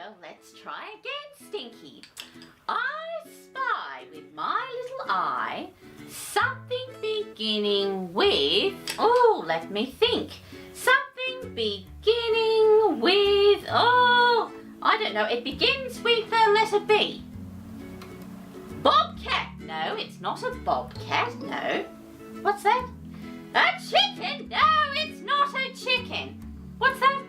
Well, let's try again, Stinky. I spy with my little eye something beginning with, oh, let me think. Something beginning with, oh, I don't know. It begins with the letter B. Bobcat. No, it's not a bobcat. No. What's that? A chicken. No, it's not a chicken. What's that?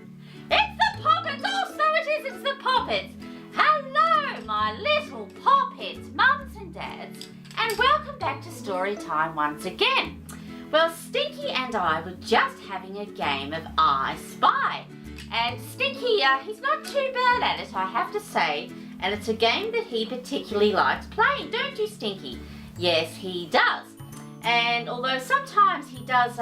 It's the poppets. Oh, so it is. It's the poppets. Hello, my little poppets, mums and dads, and welcome back to story time once again. Well, Stinky and I were just having a game of I Spy. And Stinky, he's not too bad at it, I have to say. And it's a game that he particularly likes playing, don't you, Stinky? Yes, he does. And although sometimes he does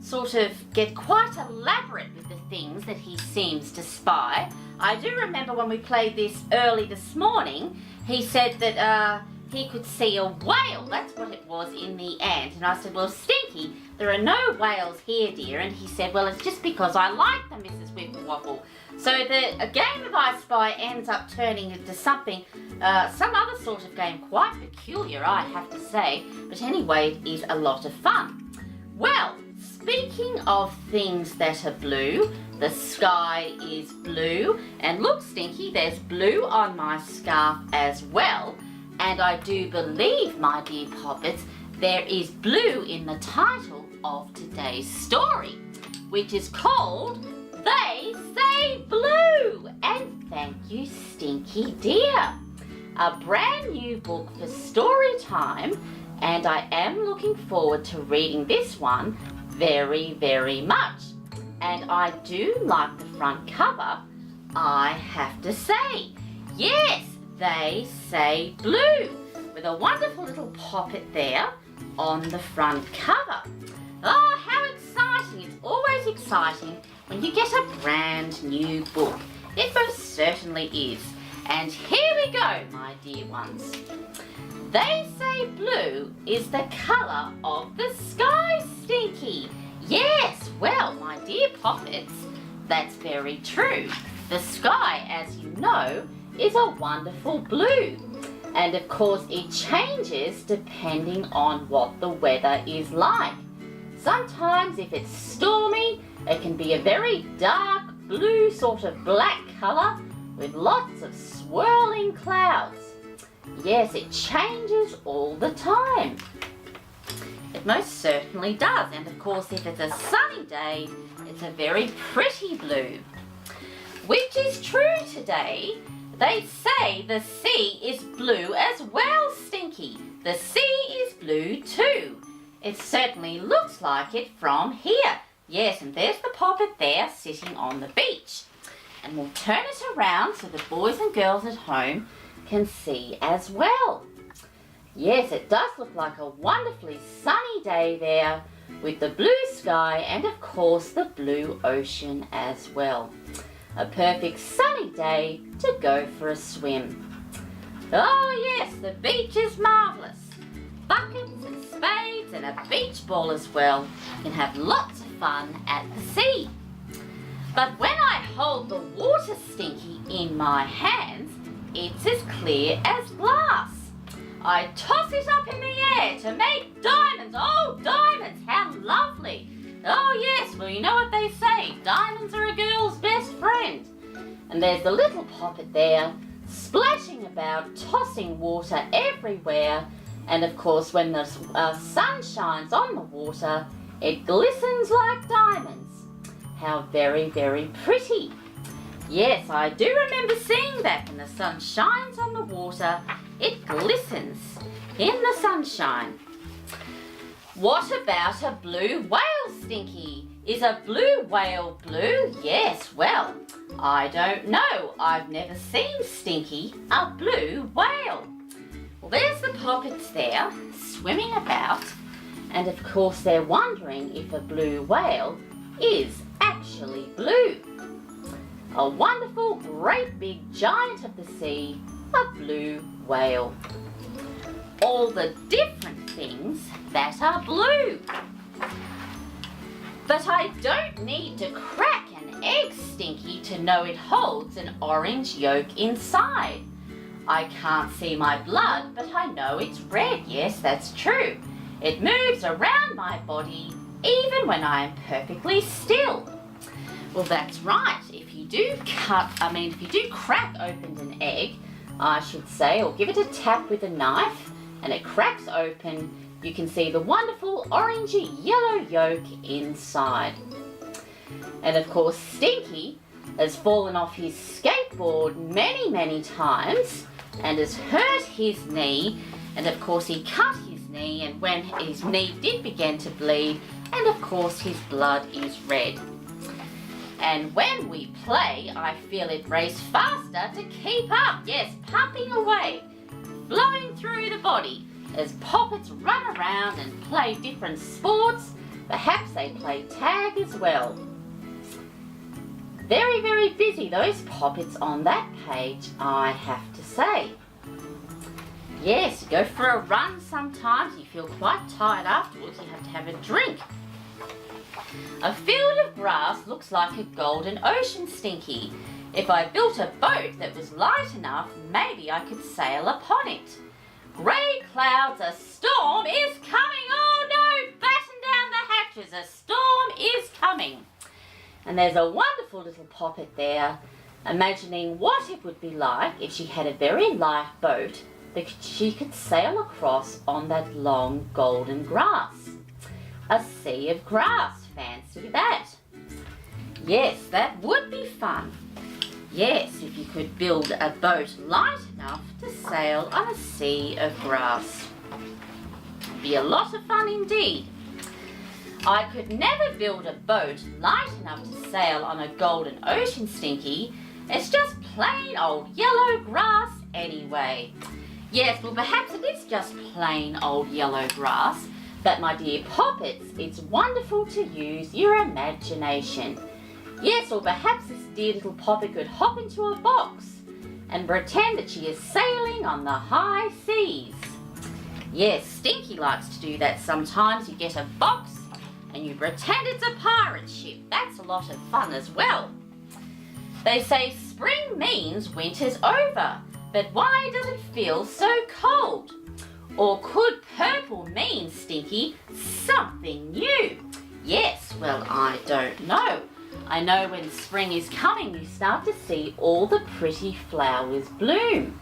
sort of get quite elaborate with the things that he seems to spy. I do remember when we played this early this morning, he said that he could see a whale. That's what it was in the ant. And I said, well, Stinky, there are no whales here, dear. And he said, well, it's just because I like them, Mrs. Wiffle Waffle. So a game of I Spy ends up turning into something, some other sort of game, quite peculiar, I have to say. But anyway, it is a lot of fun. Well, speaking of things that are blue, the sky is blue. And look, Stinky, there's blue on my scarf as well. And I do believe, my dear poppets, there is blue in the title of today's story, which is called They Say Blue. And thank you, Stinky dear. A brand new book for story time, and I am looking forward to reading this one very, very much. And I do like the front cover, I have to say. Yes, they say blue, with a wonderful little poppet there on the front cover. Oh, how exciting. It's always exciting when you get a brand new book. It most certainly is. And here we go, my dear ones. They say blue is the colour of the sky, Stinky. Yes, well, my dear poppets, that's very true. The sky, as you know, is a wonderful blue. And of course it changes depending on what the weather is like. Sometimes if it's stormy, it can be a very dark blue, sort of black colour with lots of swirling clouds. Yes, it changes all the time. It most certainly does. And of course if it's a sunny day, it's a very pretty blue. Which is true today. They say the sea is blue as well, Stinky. The sea is blue too. It certainly looks like it from here. Yes, and there's the poppet there sitting on the beach. And we'll turn it around so the boys and girls at home can see as well. Yes, it does look like a wonderfully sunny day there with the blue sky and of course the blue ocean as well. A perfect sunny day to go for a swim. Oh yes, the beach is marvellous. Buckets and spades and a beach ball as well. You can have lots of fun at the sea. But when I hold the water, Stinky, in my hands, it's as clear as glass. I toss it up in the air to make diamonds. Oh, diamonds, how lovely. Oh yes, well you know what they say, diamonds are a girl's best friend. And there's the little poppet there, splashing about, tossing water everywhere. And of course when the sun shines on the water, it glistens like diamonds. How very, very pretty. Yes, I do remember seeing that when the sun shines on the water, it glistens in the sunshine. What about a blue whale, Stinky? Is a blue whale blue? Yes, well, I don't know. I've never seen, Stinky, a blue whale. Well, there's the poppets there, swimming about. And of course they're wondering if a blue whale is actually blue. A wonderful, great big giant of the sea, a blue whale. All the different things that are blue. But I don't need to crack an egg, Stinky, to know it holds an orange yolk inside? I can't see my blood, but I know it's red. Yes, that's true. It moves around my body even when I am perfectly still. Well, that's right. If you do crack open an egg, I should say, or give it a tap with a knife, and it cracks open, you can see the wonderful orangey yellow yolk inside. And of course, Stinky has fallen off his skateboard many, many times and has hurt his knee. And of course, he cut his knee, and when his knee did begin to bleed, and of course, his blood is red. And when we play, I feel it race faster to keep up. Yes, pumping away, flowing through the body as poppets run around and play different sports. Perhaps they play tag as well. Very, very busy, those poppets on that page, I have to say. Yes, you go for a run sometimes, you feel quite tired afterwards, you have to have a drink. A field of grass looks like a golden ocean, Stinky. If I built a boat that was light enough, maybe I could sail upon it. Grey clouds, a storm is coming. Oh no, batten down the hatches, a storm is coming. And there's a wonderful little poppet there, imagining what it would be like if she had a very light boat that she could sail across on that long golden grass. A sea of grass. Fancy that. Yes, that would be fun. Yes, if you could build a boat light enough to sail on a sea of grass. It'd be a lot of fun indeed. I could never build a boat light enough to sail on a golden ocean, Stinky. It's just plain old yellow grass anyway. Yes, well perhaps it is just plain old yellow grass. But my dear poppets, it's wonderful to use your imagination. Yes, or perhaps this dear little poppet could hop into a box and pretend that she is sailing on the high seas. Yes, Stinky likes to do that sometimes. You get a box and you pretend it's a pirate ship. That's a lot of fun as well. They say spring means winter's over, but why does it feel so cold? Or could purple mean, Stinky, something new? Yes, well, I don't know. I know when spring is coming, you start to see all the pretty flowers bloom.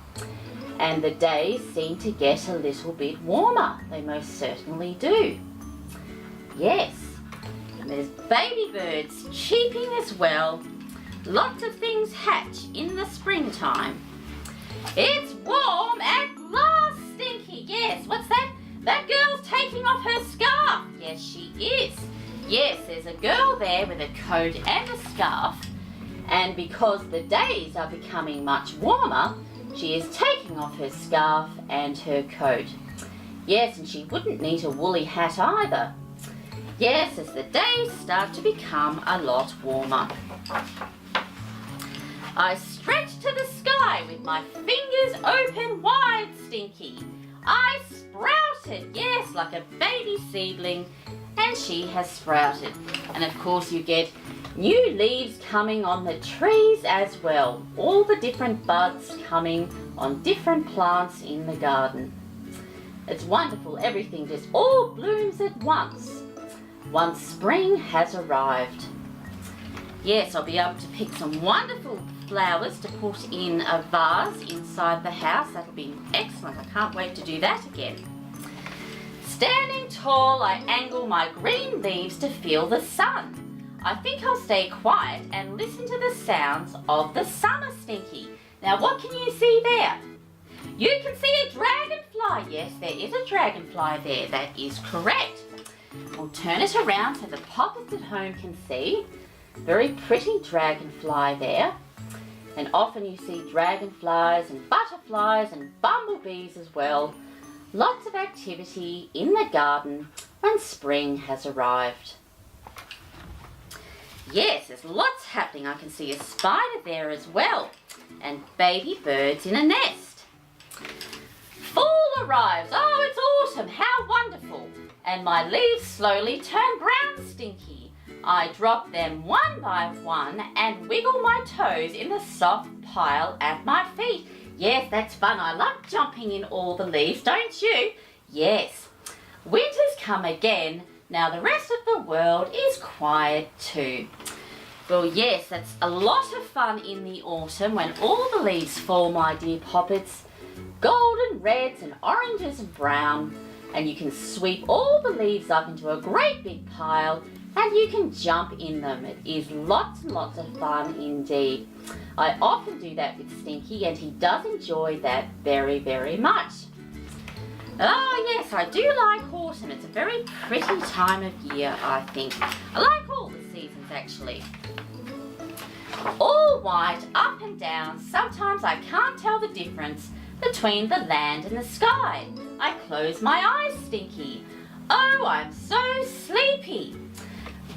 And the days seem to get a little bit warmer. They most certainly do. Yes, and there's baby birds cheeping as well. Lots of things hatch in the springtime. It's warm at last, Stinky. Yes, what's that? That girl's taking off her scarf. Yes, she is. Yes, there's a girl there with a coat and a scarf. And because the days are becoming much warmer, she is taking off her scarf and her coat. Yes, and she wouldn't need a woolly hat either. Yes, as the days start to become a lot warmer. I stretch to the sky with my fingers open wide, Stinky. I sprouted, yes, like a baby seedling, and she has sprouted. And of course you get new leaves coming on the trees as well. All the different buds coming on different plants in the garden. It's wonderful, everything just all blooms at once spring has arrived. Yes, I'll be able to pick some wonderful flowers to put in a vase inside the house. That'll be excellent. I can't wait to do that again. Standing tall, I angle my green leaves to feel the sun. I think I'll stay quiet and listen to the sounds of the summer, Stinky. Now, what can you see there? You can see a dragonfly. Yes, there is a dragonfly there. That is correct. We'll turn it around so the poppets at home can see. Very pretty dragonfly there. And often you see dragonflies and butterflies and bumblebees as well. Lots of activity in the garden when spring has arrived. Yes, there's lots happening. I can see a spider there as well. And baby birds in a nest. Fall arrives. Oh, it's autumn. How wonderful. And my leaves slowly turn brown, Stinky. I drop them one by one and wiggle my toes in the soft pile at my feet. Yes, that's fun. I love jumping in all the leaves, don't you? Yes. Winter's come again. Now the rest of the world is quiet too. Well, yes, that's a lot of fun in the autumn when all the leaves fall, my dear poppets. Golden reds and oranges and brown. And you can sweep all the leaves up into a great big pile and you can jump in them. It is lots and lots of fun indeed. I often do that with Stinky and he does enjoy that very, very much. Oh yes, I do like autumn. It's a very pretty time of year, I think. I like all the seasons actually. All white, up and down. Sometimes I can't tell the difference between the land and the sky. I close my eyes, Stinky. Oh, I'm so sleepy.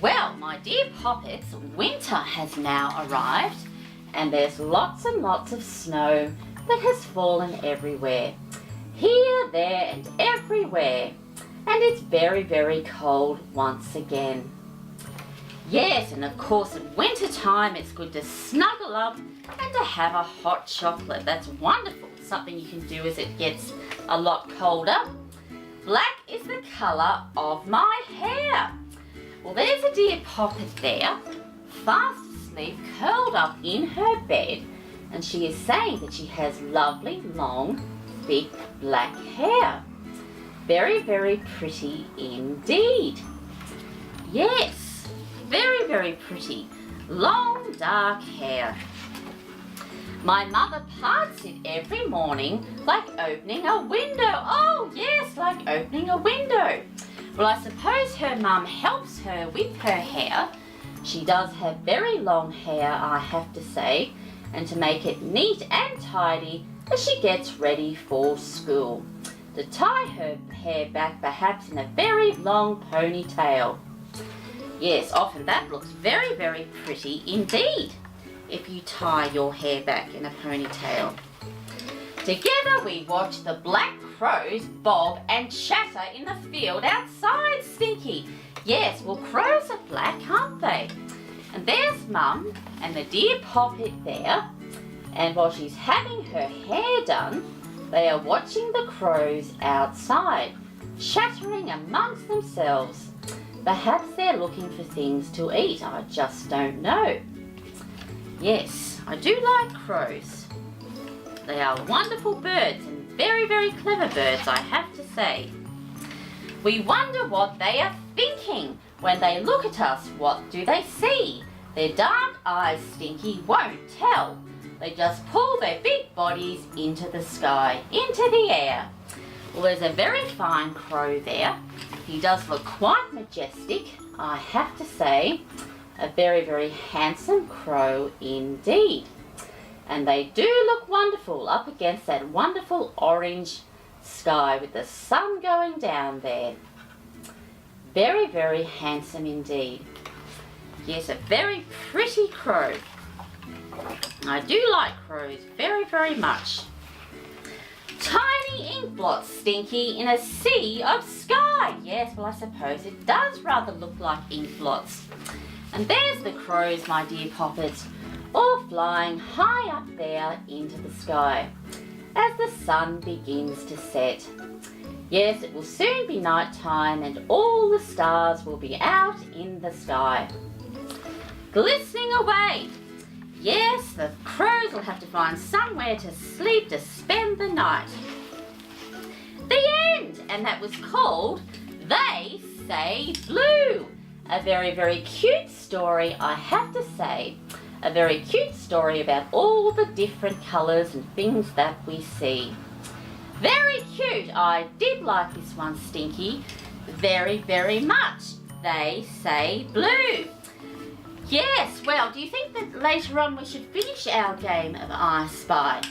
Well, my dear poppets, winter has now arrived and there's lots and lots of snow that has fallen everywhere. Here, there and everywhere. And it's very, very cold once again. Yes, and of course at winter time it's good to snuggle up and to have a hot chocolate. That's wonderful. Something you can do as it gets a lot colder. Black is the colour of my hair. Well, there's a dear poppet there, fast asleep, curled up in her bed, and she is saying that she has lovely, long, thick black hair. Very, very pretty indeed. Yes, very, very pretty. Long, dark hair. My mother parts it every morning like opening a window. Oh yes, like opening a window. Well, I suppose her mum helps her with her hair. She does have very long hair, I have to say, and to make it neat and tidy as she gets ready for school. To tie her hair back perhaps in a very long ponytail. Yes, often that looks very, very pretty indeed if you tie your hair back in a ponytail. Together we watch the black crows bob and chatter in the field outside, Stinky. Yes, well, crows are black, aren't they? And there's Mum and the dear poppet there. And while she's having her hair done, they are watching the crows outside, chattering amongst themselves. Perhaps they're looking for things to eat, I just don't know. Yes, I do like crows. They are wonderful birds and very, very clever birds, I have to say. We wonder what they are thinking. When they look at us, what do they see? Their dark eyes, Stinky, won't tell. They just pull their big bodies into the sky, into the air. Well, there's a very fine crow there. He does look quite majestic, I have to say. A very, very handsome crow indeed. And they do look wonderful up against that wonderful orange sky with the sun going down there. Very, very handsome indeed. Yes, a very pretty crow. I do like crows very, very much. Tiny ink blots, Stinky, in a sea of sky. Yes, well, I suppose it does rather look like ink blots. And there's the crows, my dear poppets, all flying high up there into the sky as the sun begins to set. Yes, it will soon be night time and all the stars will be out in the sky. Glistening away. Yes, the crows will have to find somewhere to sleep to spend the night. The end! And that was called They Say Blue. A very, very cute story, I have to say. A very cute story about all the different colours and things that we see. Very cute. I did like this one, Stinky. Very, very much. They Say Blue. Yes, well, do you think that later on we should finish our game of I Spy?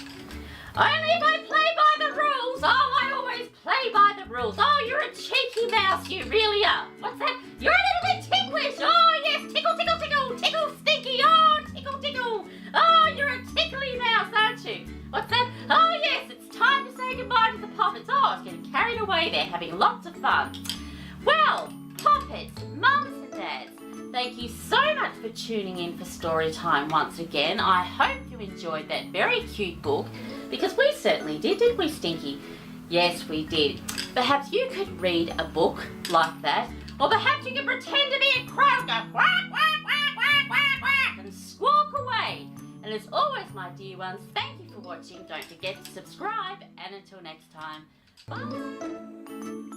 Only if I play by the rules. Oh, I always play by the rules. Oh, you're a cheeky mouse, you really are. What's that? You're a little bit ticklish. Oh, yes, tickle, tickle, tickle. Tickle, Stinky. Oh, tickle, tickle. Oh, you're a tickly mouse, aren't you? What's that? Oh, yes, it's time to say goodbye to the poppets. Oh, I was getting carried away there, having lots of fun. Well, poppets, mums and dads, thank you so much for tuning in for story time once again. I hope you enjoyed that very cute book, because we certainly didn't we, Stinky? Yes, we did. Perhaps you could read a book like that, or perhaps you could pretend to be a crow, go quack, quack, quack, quack, quack, quack, and squawk away. And as always, my dear ones, thank you for watching. Don't forget to subscribe, and until next time, bye.